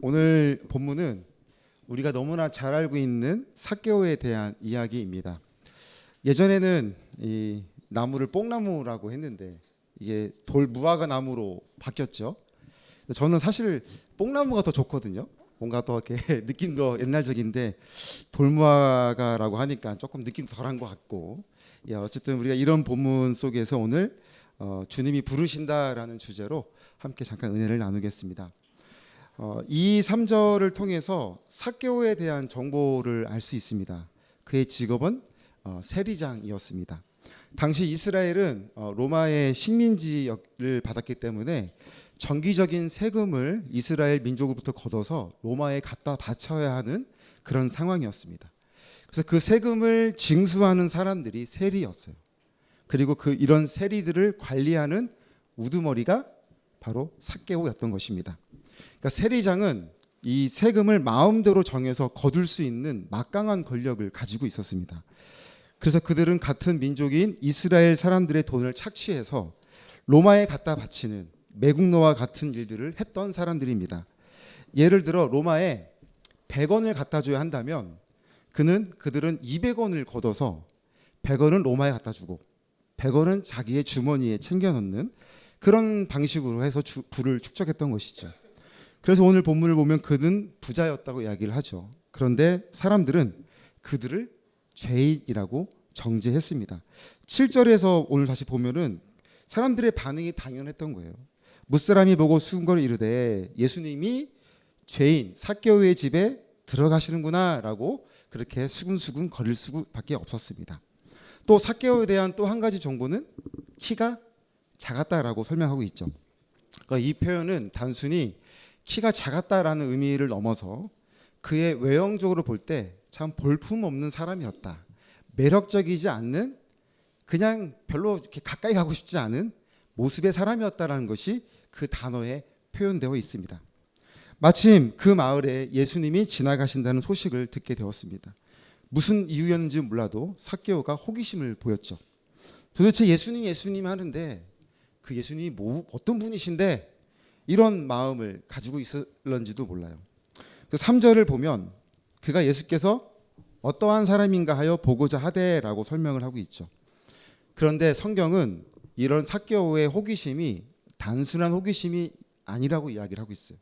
오늘 본문은 우리가 너무나 잘 알고 있는 삭개오에 대한 이야기입니다. 예전에는 이 나무를 뽕나무라고 했는데 이게 돌무화과 나무로 바뀌었죠. 저는 사실 뽕나무가 더 좋거든요. 뭔가 더 이렇게 느낌도 옛날적인데 돌무화과라고 하니까 조금 느낌 덜한 것 같고, 어쨌든 우리가 이런 본문 속에서 오늘 주님이 부르신다라는 주제로 함께 잠깐 은혜를 나누겠습니다. 이 3절을 통해서 삭개오에 대한 정보를 알 수 있습니다. 그의 직업은 세리장이었습니다. 당시 이스라엘은 로마의 식민지를 받았기 때문에 정기적인 세금을 이스라엘 민족으로부터 걷어서 로마에 갖다 바쳐야 하는 그런 상황이었습니다. 그래서 그 세금을 징수하는 사람들이 세리였어요. 그리고 이런 세리들을 관리하는 우두머리가 바로 삭개오였던 것입니다. 그러니까 세리장은 이 세금을 마음대로 정해서 거둘 수 있는 막강한 권력을 가지고 있었습니다. 그래서 그들은 같은 민족인 이스라엘 사람들의 돈을 착취해서 로마에 갖다 바치는 매국노와 같은 일들을 했던 사람들입니다. 예를 들어 로마에 100원을 갖다 줘야 한다면 그들은 200원을 걷어서 100원은 로마에 갖다 주고 100원은 자기의 주머니에 챙겨 넣는 그런 방식으로 해서 부를 축적했던 것이죠. 그래서 오늘 본문을 보면 그는 부자였다고 이야기를 하죠. 그런데 사람들은 그들을 죄인이라고 정죄했습니다. 7절에서 오늘 다시 보면은 사람들의 반응이 당연했던 거예요. 무사람이 보고 수군거리 이르되 예수님이 죄인 삭개오의 집에 들어가시는구나 라고 그렇게 수군수군 거릴 수밖에 없었습니다. 또 삭개오에 대한 또 한 가지 정보는 키가 작았다라고 설명하고 있죠. 그러니까 이 표현은 단순히 키가 작았다라는 의미를 넘어서 그의 외형적으로 볼 때 참 볼품없는 사람이었다. 매력적이지 않는, 그냥 별로 이렇게 가까이 가고 싶지 않은 모습의 사람이었다라는 것이 그 단어에 표현되어 있습니다. 마침 그 마을에 예수님이 지나가신다는 소식을 듣게 되었습니다. 무슨 이유였는지 몰라도 삭개오가 호기심을 보였죠. 도대체 예수님 하는데 그 예수님이 어떤 분이신데 이런 마음을 가지고 있었는지도 몰라요. 3절을 보면 그가 예수께서 어떠한 사람인가 하여 보고자 하되라고 설명을 하고 있죠. 그런데 성경은 이런 삭개오의 호기심이 단순한 호기심이 아니라고 이야기를 하고 있어요.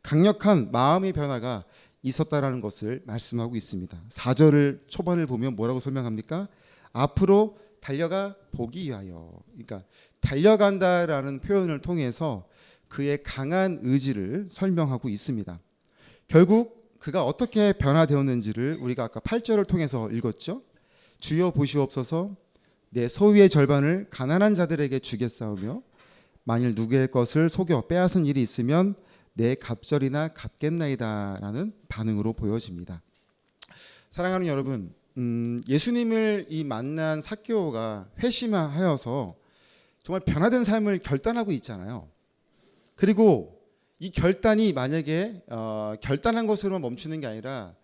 강력한 마음의 변화가 있었다라는 것을 말씀하고 있습니다. 4절 초반을 보면 뭐라고 설명합니까? 앞으로 달려가 보기 위하여. 그러니까 달려간다라는 표현을 통해서 그의 강한 의지를 설명하고 있습니다. 결국 그가 어떻게 변화되었는지를 우리가 아까 8절을 통해서 읽었죠. 주여 보시옵소서, 내 소유의 절반을 가난한 자들에게 주겠사오며 만일 누구의 것을 속여 빼앗은 일이 있으면 내 갑절이나 갚겠나이다 라는 반응으로 보여집니다. 사랑하는 여러분, 예수님을 만난 삭개오가 회심하여서 정말 변화된 삶을 결단하고 있잖아요. 그리고 이 결단이 만약에 결단한 것으로만 멈추는 게 아니라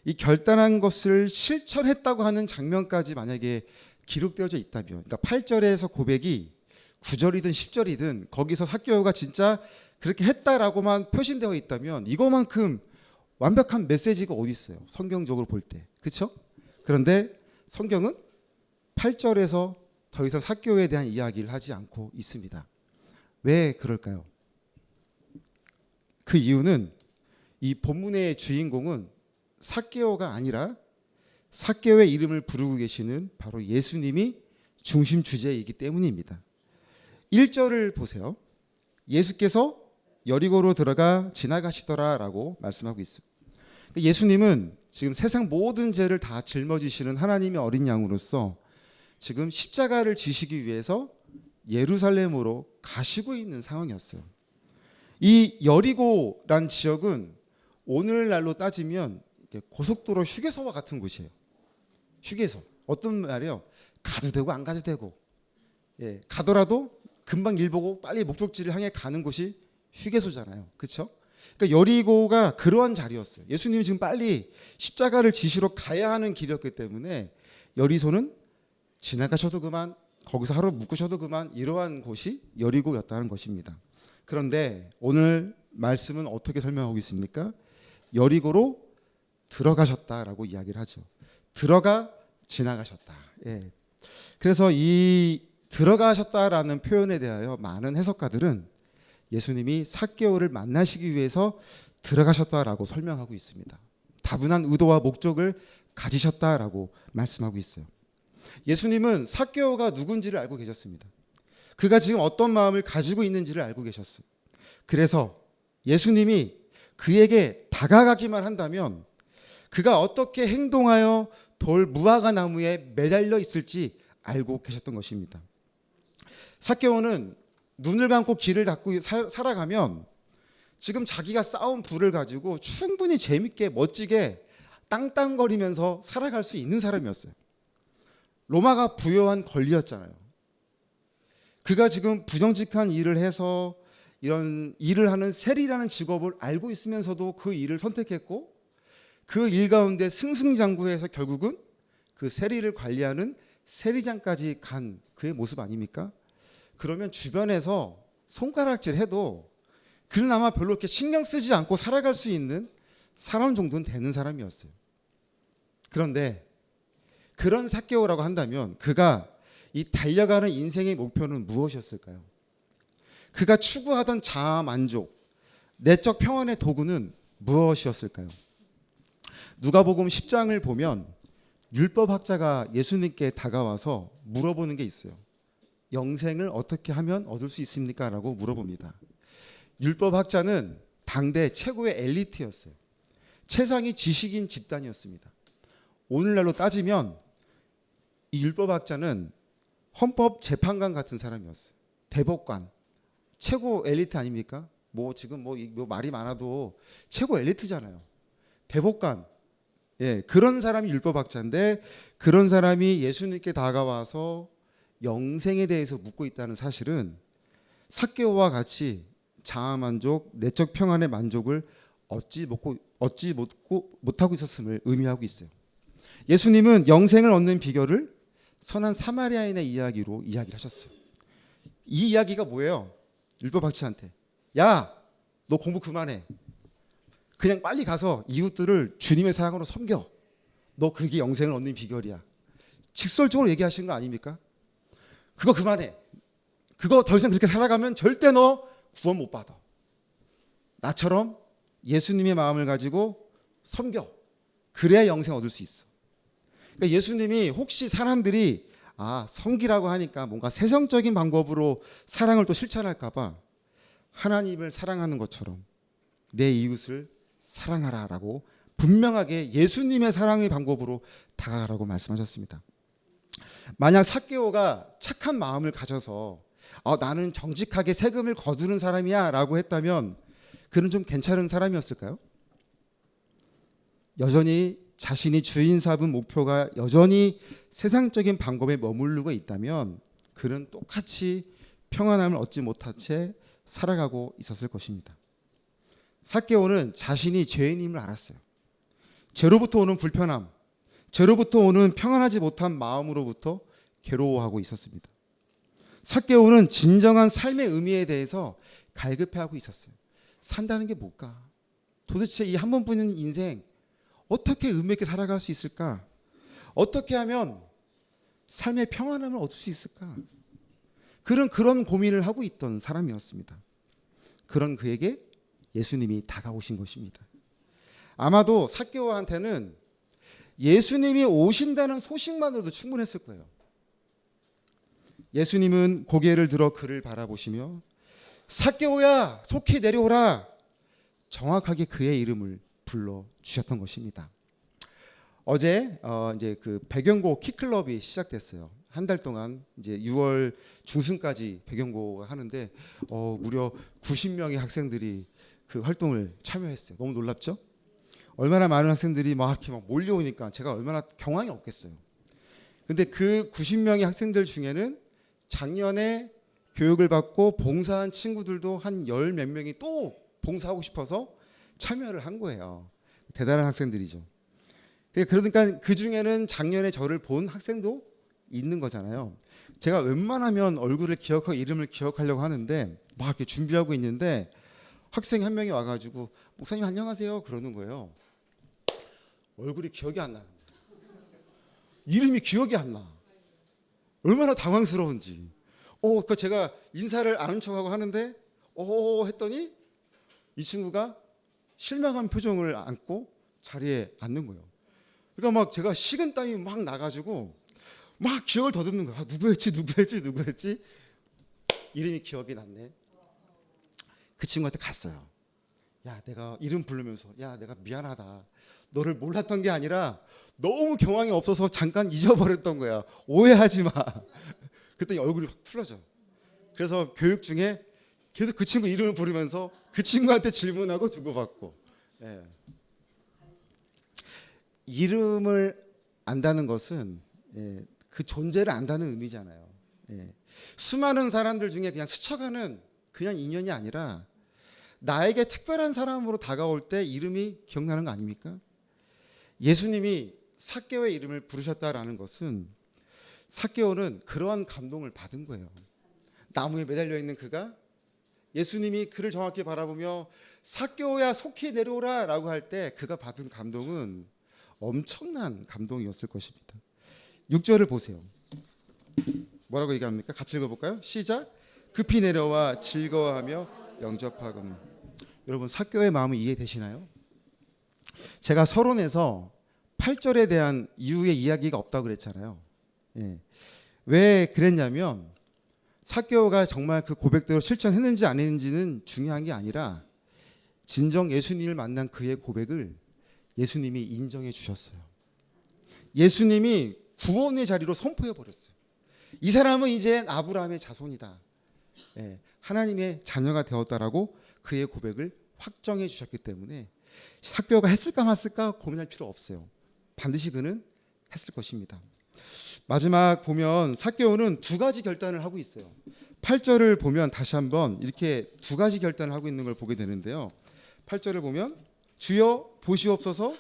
이 결단한 것을 실천했다고 하는 장면까지 만약에 기록되어져 있다면, 그러니까 8절에서 고백이 9절이든 10절이든 거기서 삭개오가 진짜 그렇게 했다라고만 표신되어 있다면 이거만큼 완벽한 메시지가 어디 있어요? 성경적으로 볼 때. 그렇죠? 그런데 성경은 8절에서 더 이상 삭개오에 대한 이야기를 하지 않고 있습니다. 왜 그럴까요? 그 이유는 이 본문의 주인공은 삭개오가 아니라 삭개오의 이름을 부르고 계시는 바로 예수님이 중심 주제이기 때문입니다. 1절을 보세요. 예수께서 여리고로 들어가 지나가시더라라고 말씀하고 있어요. 예수님은 지금 세상 모든 죄를 다 짊어지시는 하나님의 어린 양으로서 지금 십자가를 지시기 위해서 예루살렘으로 가시고 있는 상황이었어요. 이 여리고란 지역은 오늘날로 따지면 고속도로 휴게소와 같은 곳이에요. 휴게소. 어떤 말이에요? 가도 되고 안 가도 되고, 가더라도 금방 일 보고 빨리 목적지를 향해 가는 곳이 휴게소잖아요. 그렇죠? 그러니까 여리고가 그러한 자리였어요. 예수님이 지금 빨리 십자가를 지시러 가야 하는 길이었기 때문에 여리소는 지나가셔도 그만, 거기서 하루 묵으셔도 그만, 이러한 곳이 여리고였다는 것입니다. 그런데 오늘 말씀은 어떻게 설명하고 있습니까? 여리고로 들어가셨다라고 이야기를 하죠. 들어가 지나가셨다. 예. 그래서 이 들어가셨다라는 표현에 대하여 많은 해석가들은 예수님이 삭개오를 만나시기 위해서 들어가셨다라고 설명하고 있습니다. 다분한 의도와 목적을 가지셨다라고 말씀하고 있어요. 예수님은 삭개오가 누군지를 알고 계셨습니다. 그가 지금 어떤 마음을 가지고 있는지를 알고 계셨어요. 그래서 예수님이 그에게 다가가기만 한다면 그가 어떻게 행동하여 돌 무화과 나무에 매달려 있을지 알고 계셨던 것입니다. 삭개오는 눈을 감고 길을 닫고 살아가면 지금 자기가 쌓은 부를 가지고 충분히 재밌게 멋지게 땅땅거리면서 살아갈 수 있는 사람이었어요. 로마가 부여한 권리였잖아요. 그가 지금 부정직한 일을 해서 이런 일을 하는 세리라는 직업을 알고 있으면서도 그 일을 선택했고 그 일 가운데 승승장구해서 결국은 그 세리를 관리하는 세리장까지 간 그의 모습 아닙니까? 그러면 주변에서 손가락질해도 그는 아마 별로 이렇게 신경 쓰지 않고 살아갈 수 있는 사람 정도는 되는 사람이었어요. 그런데 그런 삭개오라고 한다면 그가 이 달려가는 인생의 목표는 무엇이었을까요? 그가 추구하던 자아 만족, 내적 평안의 도구는 무엇이었을까요? 누가복음 10장을 보면 율법학자가 예수님께 다가와서 물어보는 게 있어요. 영생을 어떻게 하면 얻을 수 있습니까? 라고 물어봅니다. 율법학자는 당대 최고의 엘리트였어요. 최상위 지식인 집단이었습니다. 오늘날로 따지면 이 율법학자는 헌법재판관 같은 사람이었어요. 대법관, 최고 엘리트 아닙니까? 뭐 지금 뭐 말이 많아도 최고 엘리트잖아요. 대법관, 예, 그런 사람이 율법학자인데 그런 사람이 예수님께 다가와서 영생에 대해서 묻고 있다는 사실은 삭개오와 같이 자아만족, 내적 평안의 만족을 얻지 못하고 있었음을 의미하고 있어요. 예수님은 영생을 얻는 비결을 선한 사마리아인의 이야기로 이야기를 하셨어요. 이 이야기가 뭐예요? 율법학자한테 야, 너 공부 그만해. 그냥 빨리 가서 이웃들을 주님의 사랑으로 섬겨. 너 그게 영생을 얻는 비결이야. 직설적으로 얘기하신 거 아닙니까? 그거 그만해. 그거 더 이상 그렇게 살아가면 절대 너 구원 못 받아. 나처럼 예수님의 마음을 가지고 섬겨. 그래야 영생 얻을 수 있어. 그러니까 예수님이 혹시 사람들이 섬기라고 하니까 뭔가 세상적인 방법으로 사랑을 또 실천할까 봐 하나님을 사랑하는 것처럼 내 이웃을 사랑하라라고 분명하게 예수님의 사랑의 방법으로 다가가라고 말씀하셨습니다. 만약 삭개오가 착한 마음을 가져서 나는 정직하게 세금을 거두는 사람이야 라고 했다면 그는 좀 괜찮은 사람이었을까요? 여전히 자신이 주인 삼은 목표가 여전히 세상적인 방법에 머무르고 있다면 그는 똑같이 평안함을 얻지 못한 채 살아가고 있었을 것입니다. 삭개오는 자신이 죄인임을 알았어요. 죄로부터 오는 불편함, 죄로부터 오는 평안하지 못한 마음으로부터 괴로워하고 있었습니다. 삭개오는 진정한 삶의 의미에 대해서 갈급해하고 있었어요. 산다는 게 뭘까? 도대체 이 한 번뿐인 인생 어떻게 의미 있게 살아갈 수 있을까? 어떻게 하면 삶의 평안함을 얻을 수 있을까? 그런 고민을 하고 있던 사람이었습니다. 그런 그에게 예수님이 다가오신 것입니다. 아마도 삭개오한테는 예수님이 오신다는 소식만으로도 충분했을 거예요. 예수님은 고개를 들어 그를 바라보시며 삭개오야, 속히 내려오라. 정확하게 그의 이름을 불러 주셨던 것입니다. 어제 이제 그 배경고 키클럽이 시작됐어요. 한 달 동안 이제 6월 중순까지 배경고가 하는데 무려 90명의 학생들이 그 활동을 참여했어요. 너무 놀랍죠? 얼마나 많은 학생들이 이렇게 몰려오니까 제가 얼마나 경황이 없겠어요. 근데 그 90명의 학생들 중에는 작년에 교육을 받고 봉사한 친구들도 한 열 몇 명이 또 봉사하고 싶어서 참여를 한 거예요. 대단한 학생들이죠. 그러니까 그 중에는 작년에 저를 본 학생도 있는 거잖아요. 제가 웬만하면 얼굴을 기억하고 이름을 기억하려고 하는데 막 이렇게 준비하고 있는데 학생이 한 명이 와가지고 목사님 안녕하세요 그러는 거예요. 얼굴이 기억이 안 나는 거예요. 이름이 기억이 안 나. 얼마나 당황스러운지. 그 제가 인사를 아는 척하고 하는데 했더니 이 친구가 실망한 표정을 안고 자리에 앉는 거예요. 그러니까 막 제가 식은땀이 막 나가지고 막 기억을 더듬는 거야. 누구였지? 이름이 기억이 났네. 그 친구한테 갔어요. 야, 내가 이름 부르면서 야, 내가 미안하다. 너를 몰랐던 게 아니라 너무 경황이 없어서 잠깐 잊어버렸던 거야. 오해하지 마. 그랬더니 얼굴이 확 풀어져. 그래서 교육 중에 계속 그 친구 이름을 부르면서 그 친구한테 질문하고 주고받고. 예. 이름을 안다는 것은 그 존재를 안다는 의미잖아요. 수많은 사람들 중에 그냥 스쳐가는 그냥 인연이 아니라 나에게 특별한 사람으로 다가올 때 이름이 기억나는 거 아닙니까? 예수님이 삭개오의 이름을 부르셨다라는 것은 삭개오는 그러한 감동을 받은 거예요. 나무에 매달려 있는 그가 예수님이 그를 정확히 바라보며 삭개오야 속히 내려오라 라고 할 때 그가 받은 감동은 엄청난 감동이었을 것입니다. 6절을 보세요. 뭐라고 얘기합니까? 같이 읽어볼까요? 시작. 급히 내려와 즐거워하며 영접하거늘. 여러분 삭개오의 마음은 이해되시나요? 제가 서론에서 8절에 대한 이유의 이야기가 없다고 그랬잖아요. 왜 그랬냐면 삭개오가 정말 그 고백대로 실천했는지 안 했는지는 중요한 게 아니라 진정 예수님을 만난 그의 고백을 예수님이 인정해 주셨어요. 예수님이 구원의 자리로 선포해 버렸어요. 이 사람은 이제 아브라함의 자손이다. 하나님의 자녀가 되었다라고 그의 고백을 확정해 주셨기 때문에 삭개오가 했을까 말을까 고민할 필요 없어요. 반드시 그는 했을 것입니다. 마지막 보면 삭개오는 두 가지 결단을 하고 있어요. 8절을 보면 다시 한번 이렇게 두 가지 결단을 하고 있는 걸 보게 되는데요. 8절을 보면 주여 보시옵소서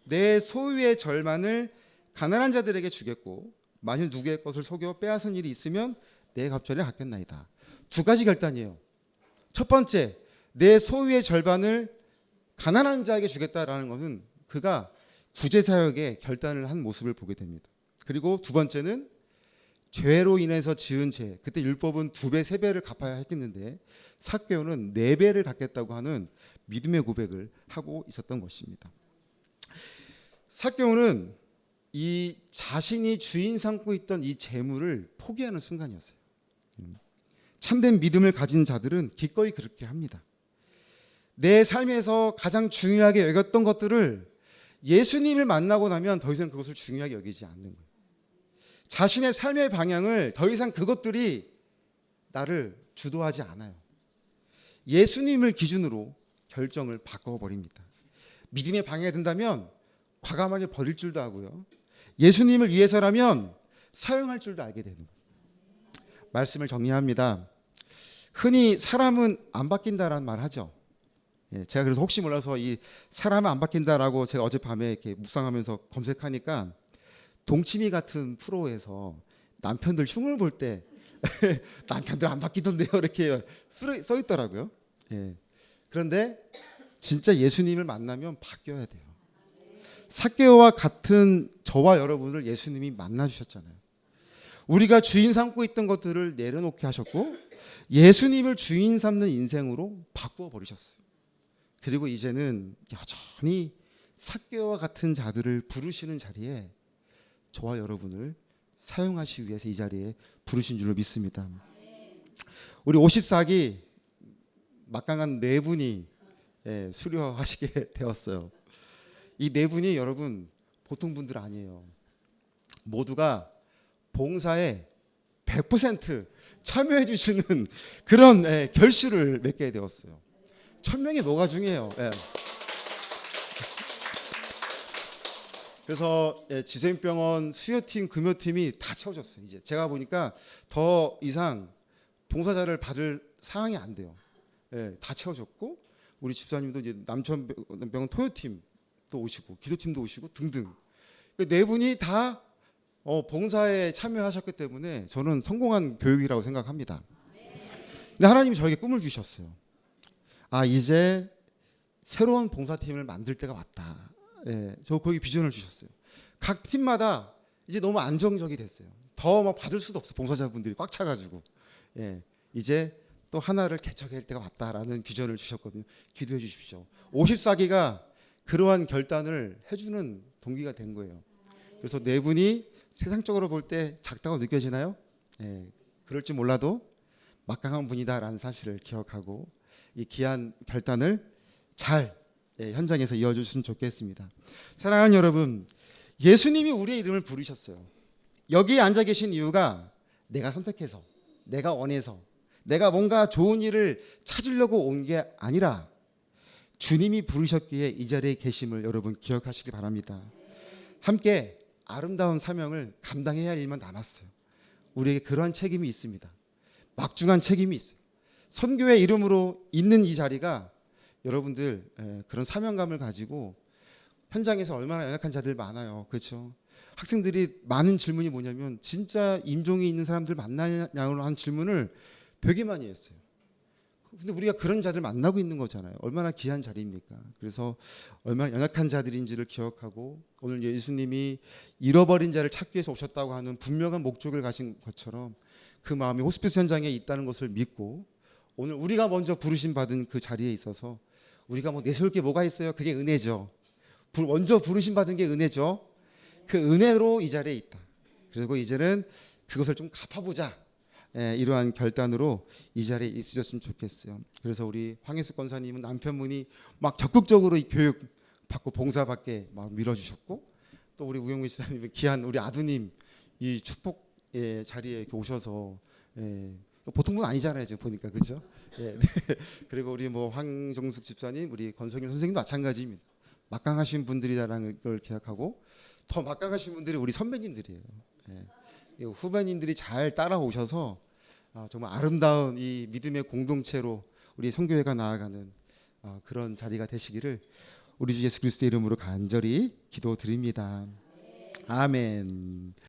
내 소유의 절반을 가난한 자들에게 주겠고 만일 누구의 것을 속여 빼앗은 일이 있으면 내 갑절에 갖겠나이다. 두 가지 결단이에요. 첫 번째, 내 소유의 절반을 가난한 자에게 주겠다라는 것은 그가 구제사역에 결단을 한 모습을 보게 됩니다. 그리고 두 번째는 죄로 인해서 지은 죄, 그때 율법은 2배, 3배를 갚아야 했겠는데 삭개오는 4배를 갚겠다고 하는 믿음의 고백을 하고 있었던 것입니다. 삭개오는 이 자신이 주인 삼고 있던 이 재물을 포기하는 순간이었어요. 참된 믿음을 가진 자들은 기꺼이 그렇게 합니다. 내 삶에서 가장 중요하게 여겼던 것들을 예수님을 만나고 나면 더 이상 그것을 중요하게 여기지 않는 거예요. 자신의 삶의 방향을 더 이상 그것들이 나를 주도하지 않아요. 예수님을 기준으로 결정을 바꿔버립니다. 믿음의 방해가 된다면 과감하게 버릴 줄도 하고요. 예수님을 위해서라면 사용할 줄도 알게 되는 거예요. 말씀을 정리합니다. 흔히 사람은 안 바뀐다라는 말 하죠. 제가 그래서 혹시 몰라서 이 사람은 안 바뀐다라고 제가 어젯밤에 이렇게 묵상하면서 검색하니까 동치미 같은 프로에서 남편들 흉을 볼 때 남편들 안 바뀌던데요 이렇게 써 있더라고요. 그런데 진짜 예수님을 만나면 바뀌어야 돼요. 삭개오와 같은 저와 여러분을 예수님이 만나 주셨잖아요. 우리가 주인 삼고 있던 것들을 내려놓게 하셨고 예수님을 주인 삼는 인생으로 바꾸어 버리셨어요. 그리고 이제는 여전히 삭개오와 같은 자들을 부르시는 자리에 저와 여러분을 사용하시기 위해서 이 자리에 부르신 줄로 믿습니다. 우리 54기 막강한 4분이 수료하시게 되었어요. 이 4분이 여러분 보통 분들 아니에요. 모두가 봉사에 100% 참여해 주시는 그런 결실을 맺게 되었어요. 1000명이 뭐가 중요해요. 그래서 지생병원 수요팀, 금요팀이 다 채워졌어요. 이제 제가 보니까 더 이상 봉사자를 받을 상황이 안 돼요. 다 채워졌고 우리 집사님도 이제 남천병원 토요팀도 오시고 기도팀도 오시고 등등. 그 4분이 다 봉사에 참여하셨기 때문에 저는 성공한 교육이라고 생각합니다. 근데 하나님이 저에게 꿈을 주셨어요. 이제 새로운 봉사팀을 만들 때가 왔다. 예, 저 거기 비전을 주셨어요. 각 팀마다 이제 너무 안정적이 됐어요. 더 막 받을 수도 없어. 봉사자분들이 꽉 차가지고. 예, 이제 또 하나를 개척할 때가 왔다라는 비전을 주셨거든요. 기도해 주십시오. 54기가 그러한 결단을 해주는 동기가 된 거예요. 그래서 네 분이 세상적으로 볼 때 작다고 느껴지나요? 예, 그럴지 몰라도 막강한 분이다라는 사실을 기억하고 이 귀한 결단을 잘 현장에서 이어주셨으면 좋겠습니다. 사랑하는 여러분, 예수님이 우리의 이름을 부르셨어요. 여기에 앉아 계신 이유가 내가 선택해서, 내가 원해서, 내가 뭔가 좋은 일을 찾으려고 온 게 아니라 주님이 부르셨기에 이 자리에 계심을 여러분 기억하시기 바랍니다. 함께 아름다운 사명을 감당해야 할 일만 남았어요. 우리에게 그러한 책임이 있습니다. 막중한 책임이 있어요. 선교의 이름으로 있는 이 자리가 여러분들 그런 사명감을 가지고 현장에서 얼마나 연약한 자들 많아요. 그렇죠? 학생들이 많은 질문이 뭐냐면 진짜 임종이 있는 사람들 만나냐고 한 질문을 되게 많이 했어요. 근데 우리가 그런 자들 만나고 있는 거잖아요. 얼마나 귀한 자리입니까? 그래서 얼마나 연약한 자들인지를 기억하고 오늘 예수님이 잃어버린 자를 찾기 위해서 오셨다고 하는 분명한 목적을 가진 것처럼 그 마음이 호스피스 현장에 있다는 것을 믿고 오늘 우리가 먼저 부르심 받은 그 자리에 있어서 우리가 뭐 내세울 게 뭐가 있어요? 그게 은혜죠. 먼저 부르심 받은 게 은혜죠. 그 은혜로 이 자리에 있다. 그리고 이제는 그것을 좀 갚아보자. 이러한 결단으로 이 자리에 있으셨으면 좋겠어요. 그래서 우리 황혜숙 권사님은 남편분이 막 적극적으로 이 교육 받고 봉사받게 막 밀어주셨고 또 우리 우영미 씨님은 귀한 우리 아드님 이 축복 자리에 이렇게 오셔서 보통 분 아니잖아요 지금 보니까 그렇죠? 그리고 우리 뭐 황정숙 집사님, 우리 권성일 선생님도 마찬가지입니다. 막강하신 분들이라는 걸 기억하고 더 막강하신 분들이 우리 선배님들이에요. 후배님들이 잘 따라오셔서 정말 아름다운 이 믿음의 공동체로 우리 선교회가 나아가는 그런 자리가 되시기를 우리 주 예수 그리스도의 이름으로 간절히 기도드립니다. 아멘.